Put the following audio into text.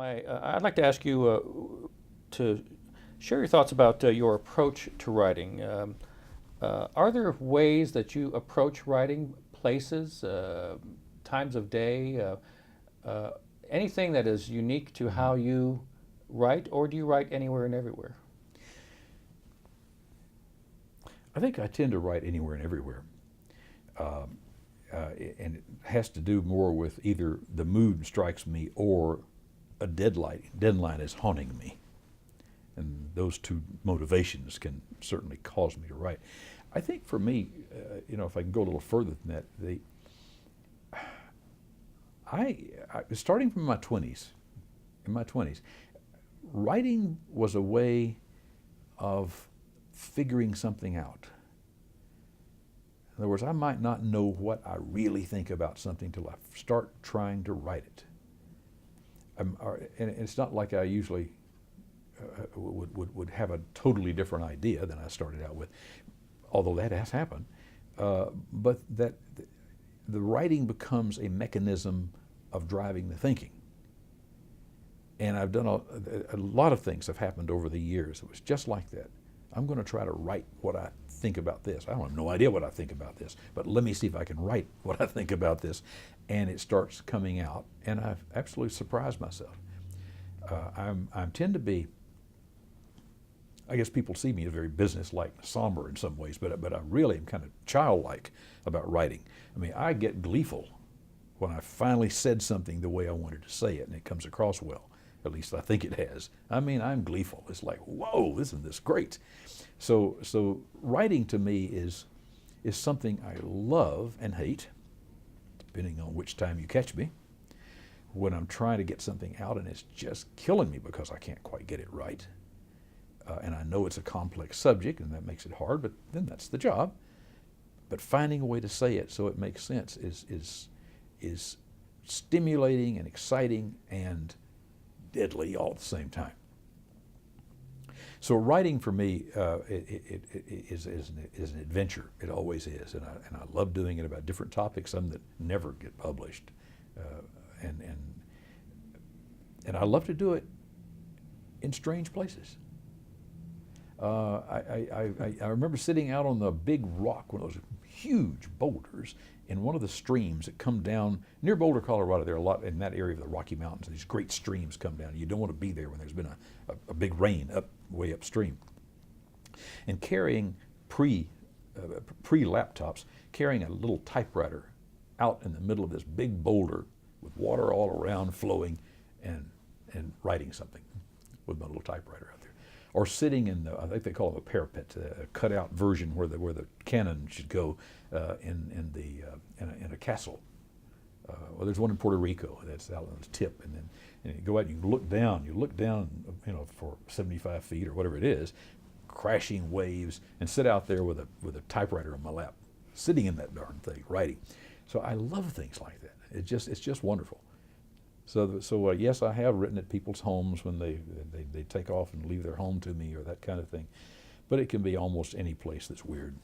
I'd like to ask you to share your thoughts about your approach to writing. Are there ways that you approach writing, places, times of day, uh, anything that is unique to how you write, or do you write anywhere and everywhere? I think I tend to write anywhere and everywhere. Um, and it has to do more with either the mood strikes me or a deadline is haunting me. And those two motivations can certainly cause me to write. I think for me, if I can go a little further than that, starting from my 20s, in my 20s, writing was a way of figuring something out. In other words, I might not know what I really think about something till I start trying to write it. And it's not like I usually would have a totally different idea than I started out with, although that has happened. But that the writing becomes a mechanism of driving the thinking. And I've done a lot of things have happened over the years. It was just like that. I'm going to try to write what I think about this. I have no idea what I think about this, but let me see if I can write what I think about this. And it starts coming out, and I've absolutely surprised myself. I tend to be, I guess people see me as very businesslike, somber in some ways, but I really am kind of childlike about writing. I mean, I get gleeful when I finally said something the way I wanted to say it, and it comes across well. At least I think it has. I mean, I'm gleeful. It's like, whoa, isn't this great? So writing to me is something I love and hate, depending on which time you catch me. When I'm trying to get something out and it's just killing me because I can't quite get it right. And I know it's a complex subject and that makes it hard, but then that's the job. But finding a way to say it so it makes sense is stimulating and exciting and deadly all at the same time. So writing for me is an adventure. It always is, and I love doing it about different topics, some that never get published, and I love to do it in strange places. I remember sitting out on the big rock, one of those huge boulders, in one of the streams that come down near Boulder, Colorado. There are a lot in that area of the Rocky Mountains. These great streams come down. You don't want to be there when there's been a big rain way upstream. And carrying pre-laptops, carrying a little typewriter out in the middle of this big boulder with water all around flowing and writing something with my little typewriter out there. Or sitting in I think they call it a parapet, a cutout version where the cannon should go in a castle. Well, there's one in Puerto Rico that's out on its tip, and you go out and you look down, for 75 feet or whatever it is, crashing waves, and sit out there with a typewriter on my lap, sitting in that darn thing, writing. So I love things like that. It's just wonderful. So yes, I have written at people's homes when they take off and leave their home to me or that kind of thing. But it can be almost any place that's weird.